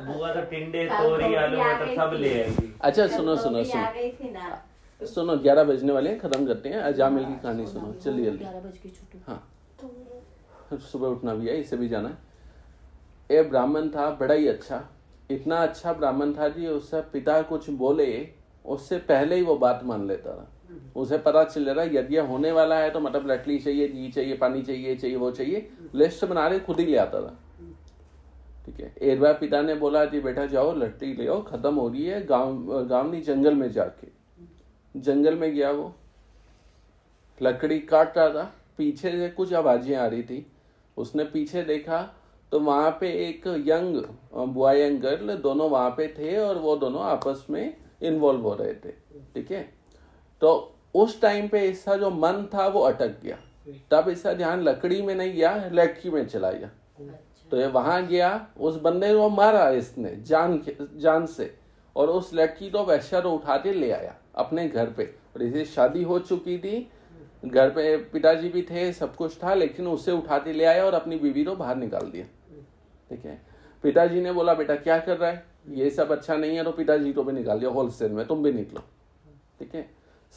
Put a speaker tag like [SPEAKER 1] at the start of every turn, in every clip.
[SPEAKER 1] बुआ तो टिंडे तोरी आलू मटर सब ले आएगी।
[SPEAKER 2] अच्छा सुनो सुनो सुनो 11 बजने वाले हैं, खत्म करते हैं। अजामिल की कहानी सुनो जल्दी जल्दी।
[SPEAKER 3] 11 बज के छुट्टी।
[SPEAKER 2] हाँ सुबह उठना भी है, इसे भी जाना है। एक ब्राह्मण था बड़ा ही अच्छा, इतना अच्छा ब्राह्मण था जी, उससे पिता कुछ बोले उससे पहले ही वो बात मान लेता था। उसे पता चल रहा यदि यह होने वाला है तो मतलब लटली चाहिए, घी चाहिए, पानी चाहिए, चाहिए वो चाहिए, लिस्ट बना रहे खुद ही ले आता था। ठीक है, एक बार पिता ने बोला जी बेटा जाओ लटली ले आओ, खत्म हो रही है। गांव नहीं जंगल में जाके, जंगल में गया वो, लकड़ी काट रहा था, पीछे से कुछ आवाजें आ रही थी। उसने पीछे देखा तो वहां पे एक यंग बॉय एंड गर्ल दोनों वहां पे थे और वो दोनों आपस में इन्वॉल्व हो रहे थे। ठीक है, तो उस टाइम पे इसका जो मन था वो अटक गया। तब इसका ध्यान लकड़ी में नहीं गया, लड़की में चला गया। तो ये वहां गया, उस बंदे को मारा इसने जान से, और उस लड़की को वैश्या तो उठा के ले आया अपने घर पे। और इसे शादी हो चुकी थी, घर पे पिताजी भी थे, सब कुछ था, लेकिन उसे उठा के ले आया और अपनी बीवी को बाहर निकाल दिया। ठीक है, पिताजी ने बोला बेटा क्या कर रहा है, ये सब अच्छा नहीं है। तो पिताजी को भी निकाल दिया होलसेल में, तुम भी निकलो। ठीक है,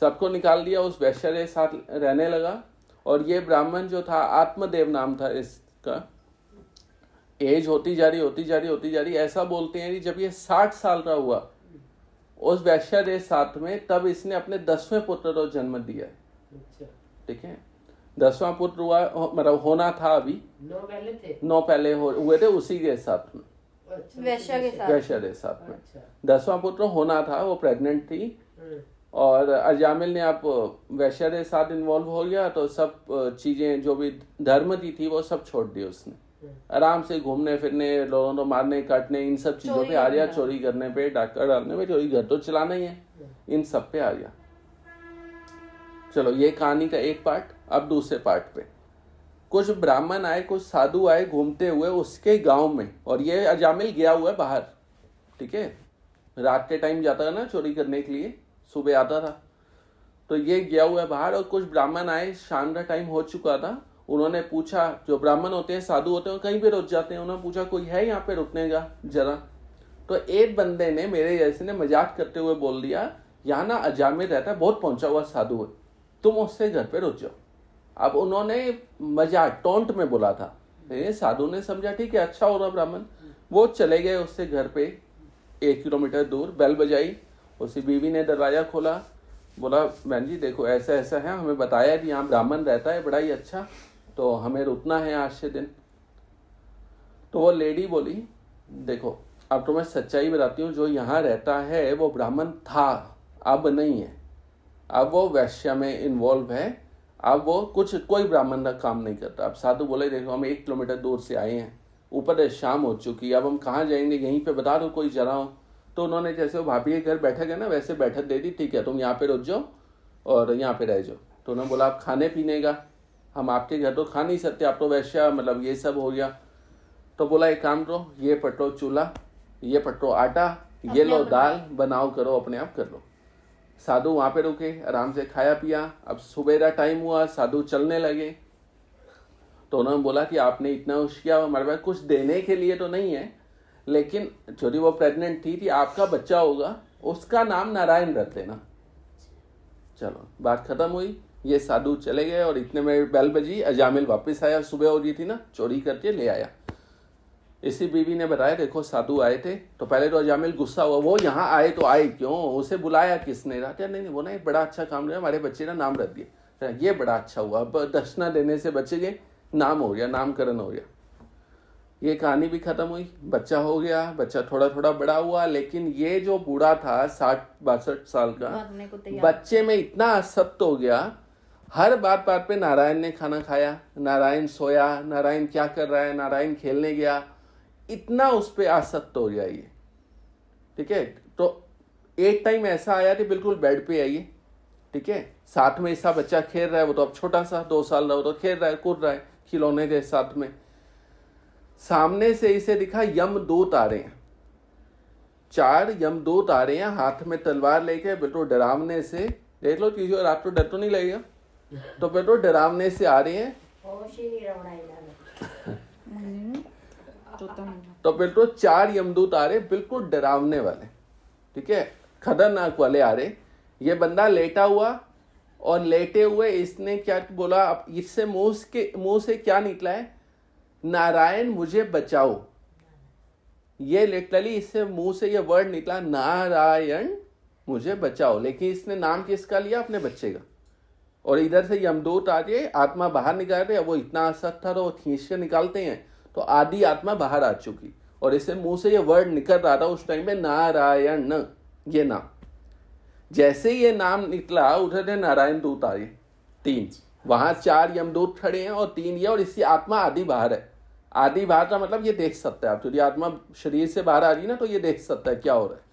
[SPEAKER 2] सबको निकाल दिया, उस वैश्य के साथ रहने लगा। और ये ब्राह्मण जो था, आत्मदेव नाम था इसका, एज होती जा रही। ऐसा बोलते हैं कि जब ये 60 साल का हुआ उस वैश्य के साथ में, तब इसने अपने 10वें पुत्र को जन्म दिया। ठीक है, 10वां पुत्र हुआ, मतलब होना था अभी, 9 पहले हुए थे उसी के साथ में,
[SPEAKER 3] वैश्या के साथ में।
[SPEAKER 2] 10वां पुत्र होना था, वो प्रेग्नेंट थी। और अजामिल ने आप वैश्या के साथ इन्वॉल्व हो गया, तो सब चीजें जो भी धर्म की थी वो सब छोड़ दी उसने। आराम से घूमने फिरने, लोगों को मारने काटने, इन सब चीजों पे आ गया, चोरी करने पे, डाका डालने पे, चोरी, घर तो चलाना ही है, इन सब पे आ गया। चलो ये कहानी का एक पार्ट। अब दूसरे पार्ट पे, कुछ ब्राह्मण आए, कुछ साधु आए घूमते हुए उसके गांव में, और ये अजामिल गया हुआ है बाहर। ठीक है, रात के टाइम जाता था ना चोरी करने के लिए, सुबह आता था। तो ये गया हुआ है बाहर, और कुछ ब्राह्मण आए, शाम का टाइम हो चुका था। उन्होंने पूछा, जो ब्राह्मण होते हैं, साधु होते हैं, कहीं पे रुक जाते हैं, उन्होंने पूछा कोई है यहाँ पे रुकने का जरा। तो एक बंदे ने, मेरे जैसे ने, मजाक करते हुए बोल दिया, यहाँ ना अजामिल रहता है, बहुत पहुंचा हुआ साधु है, तुम उससे घर पे रुक जाओ। अब उन्होंने मजाक टोंट में बोला था, साधु ने समझा ठीक है अच्छा हो रहा ब्राह्मण। वो चले गए उससे घर पे 1 किलोमीटर दूर, बेल बजाई, उसकी बीवी ने दरवाजा खोला, बोला बहन जी देखो ऐसा ऐसा है, हमें बताया कि यहाँ ब्राह्मण रहता है बड़ा ही अच्छा, तो हमें रुकना है आज से दिन। तो वो लेडी बोली देखो अब तो मैं सच्चाई बताती हूँ, जो यहाँ रहता है वो ब्राह्मण था, अब नहीं है, अब वो वैश्य में इन्वॉल्व है, अब वो कोई ब्राह्मण का काम नहीं करता। अब साधु बोले देखो हम 1 किलोमीटर दूर से आए हैं, ऊपर शाम हो चुकी है, अब हम कहाँ जाएंगे, यहीं पे बता दो कोई जरा हो। तो उन्होंने जैसे वो भाभी के घर बैठक है ना, वैसे बैठक दे दी, ठीक है तुम यहाँ पे रुक जाओ और यहाँ पे रह जाओ। तो उन्होंने बोला आप खाने पीने का, हम आपके घर तो खा नहीं सकते, आप तो वैश्य, मतलब ये सब हो गया। तो बोला एक काम करो, ये पटो चूल्हा, ये पटो आटा, ये लो दाल, बनाओ करो अपने आप कर लो। साधु वहां पे रुके, आराम से खाया पिया। अब सुबह का टाइम हुआ, साधु चलने लगे। तो उन्होंने बोला कि आपने इतना कुछ किया, हमारे पास कुछ देने के लिए तो नहीं है, लेकिन छोटी वो प्रेग्नेंट थी आपका बच्चा होगा, उसका नाम नारायण रख देना। चलो बात खत्म हुई, ये साधु चले गए और इतने में बेल बजी, अजामिल वापस आया, सुबह हो रही थी ना, चोरी करके ले आया। इसी बीवी ने बताया देखो साधु आए थे। तो पहले तो अजामिल गुस्सा हुआ, वो यहाँ आए तो आए क्यों, उसे बुलाया किसने, रहा नहीं वो ना बड़ा अच्छा काम किया, हमारे बच्चे का नाम रख दिया, ये बड़ा अच्छा हुआ, दक्षिणा देने से बचे गए, नाम हो गया, नामकरण हो गया। ये कहानी भी खत्म हुई, बच्चा हो गया, बच्चा थोड़ा थोड़ा बड़ा हुआ। लेकिन ये जो बूढ़ा था 60-62 साल का, बच्चे में इतना आसक्त हो गया, हर बात बात पे नारायण ने खाना खाया, नारायण सोया, नारायण क्या कर रहा है, नारायण खेलने गया, इतना उस पे आसक्त हो गया ये। ठीक है, तो एक टाइम ऐसा आया कि बिल्कुल बेड पे आइए, ठीक है, साथ में इसका बच्चा खेल रहा है, वो तो अब छोटा सा 2 साल का, वो तो खेल रहा है, कूद रहा है खिलौने के साथ में। सामने से इसे दिखा यमदूत आ रहे हैं, 4 यमदूत आ रहे हैं, हाथ में तलवार लेके, बिल्कुल डरावने से। देख लो चीजों, रात को डर तो नहीं लगेगा, तो बिल्कुल डरावने से आ रहे हैं। तो बिल्कुल 4 यमदूत आ रहे, बिल्कुल डरावने वाले, ठीक है, खतरनाक वाले आ रहे। ये बंदा लेटा हुआ और लेटे हुए इसने क्या बोला, अब इससे मुंह से क्या निकला है, नारायण मुझे बचाओ। ये लिटरली इससे मुंह से ये वर्ड निकला, नारायण मुझे बचाओ। लेकिन इसने नाम किसका लिया, अपने बच्चे का। और इधर से यमदूत आ गए, आत्मा बाहर निकाल रहे, वो इतना असत था तो वो खींच के निकालते हैं, तो आधी आत्मा बाहर आ चुकी और इससे मुंह से ये वर्ड निकल रहा था उस टाइम पे, नारायण, ये नाम। जैसे ये नाम निकला उधर से नारायण दूत आए 3, वहां 4 यमदूत खड़े हैं और 3 ये, और इसकी आत्मा आधी बाहर है। आधी बाहर का मतलब ये देख सकता है, आप यदि आत्मा शरीर से बाहर आ रही ना तो ये देख सकता है क्या हो रहा है।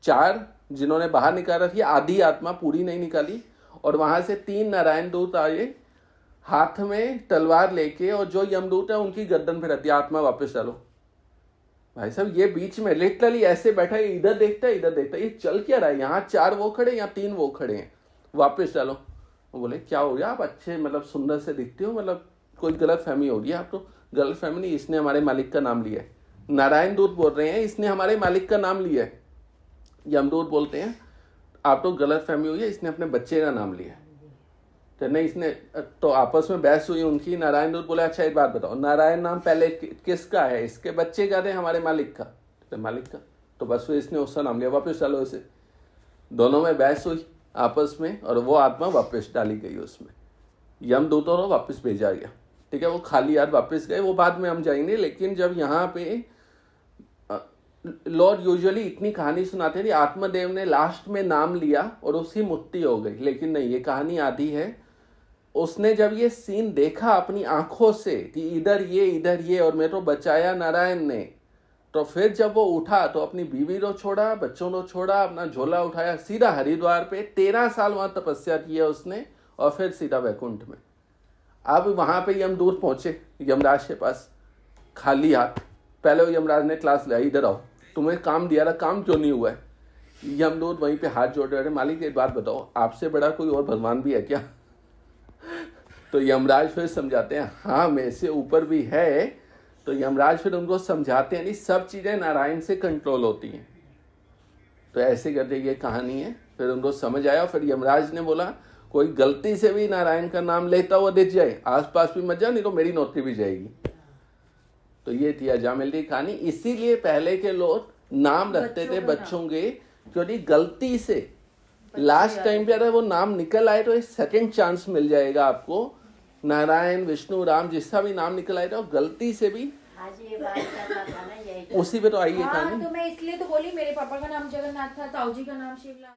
[SPEAKER 2] 4 जिन्होंने बाहर निकाला थी, आधी आत्मा पूरी नहीं निकाली, और वहां से 3 नारायण दूत आए हाथ में तलवार लेके, और जो यमदूत है उनकी गर्दन पे रहती है, आत्मा वापस डालो। भाई साहब ये बीच में लिटरली ऐसे बैठा है, इधर देखता है इधर देखता है, ये चल क्या रहा है, यहाँ 4 वो खड़े, यहाँ 3 वो खड़े हैं, वापस डालो। वो बोले क्या हो गया, आप अच्छे मतलब सुंदर से दिखते हो, मतलब कोई गलत फहमी हो गई आप तो। गलत फहमी नहीं, इसने हमारे मालिक का नाम लिया है। नारायण दूत बोल रहे हैं इसने हमारे मालिक का नाम लिया है। यमदूत बोलते हैं आप तो गलत फहमी हुई है, इसने अपने बच्चे का नाम लिया है। तो नहीं, इसने तो आपस में बहस हुई उनकी। नारायण दूत बोले अच्छा एक बात बताओ, नारायण नाम पहले किसका है, इसके बच्चे का थे हमारे मालिक का, तो मालिक का, तो बस इसने उसका नाम लिया, वापस डालो इसे। दोनों में बहस हुई आपस में और वो आत्मा वापस डाली गई उसमें, यमदूतों को वापस भेजा गया, ठीक है। वो खाली याद वापस गए, वो बाद में हम जाएंगे। लेकिन जब यहाँ पे लॉर्ड यूजुअली इतनी कहानी सुनाते थे, आत्मदेव ने लास्ट में नाम लिया और उसकी मुक्ति हो गई, लेकिन नहीं, ये कहानी आधी है। उसने जब ये सीन देखा अपनी आंखों से कि इधर ये और मेरे को बचाया नारायण ने, तो फिर जब वो उठा तो अपनी बीवी को छोड़ा, बच्चों को छोड़ा, अपना झोला उठाया, सीधा हरिद्वार पे 13 साल वहां तपस्या किया उसने, और फिर सीधा वैकुंठ में। अब वहां पे यमदूत पहुंचे यमराज के पास खाली हाथ। पहले वो यमराज ने क्लास लिया, इधर आओ, तुम्हें काम दिया था, काम क्यों नहीं हुआ है। यमदूत वहीं पे हाथ जोड़ रहे, मालिक एक बात बताओ, आपसे बड़ा कोई और भगवान भी है क्या। तो यमराज फिर समझाते हैं हाँ मेरे से ऊपर भी है। तो यमराज फिर उनको समझाते हैं नहीं, सब चीजें नारायण से कंट्रोल होती हैं। तो ऐसे करके ये कहानी है। फिर उनको समझ आया। फिर यमराज ने बोला कोई गलती से भी नारायण का नाम लेता हुआ दिख जाए, आसपास भी मत जाओ, नहीं तो मेरी नौकरी भी जाएगी। तो ये थी अजामिल की कहानी। इसीलिए पहले के लोग नाम रखते थे बच्चों के, क्योंकि गलती से लास्ट टाइम पे अगर वो नाम निकल आए तो एक सेकंड चांस मिल जाएगा आपको। नारायण, विष्णु, राम, जिसका भी नाम निकल आए तो गलती से भी
[SPEAKER 3] ये बात कर रहा था ना, यही
[SPEAKER 2] उसी पे तो आई है कहानी।
[SPEAKER 4] तो मैं इसलिए तो बोली, मेरे पापा का नाम जगन्नाथ था, ताऊ जी का नाम शिवलाल।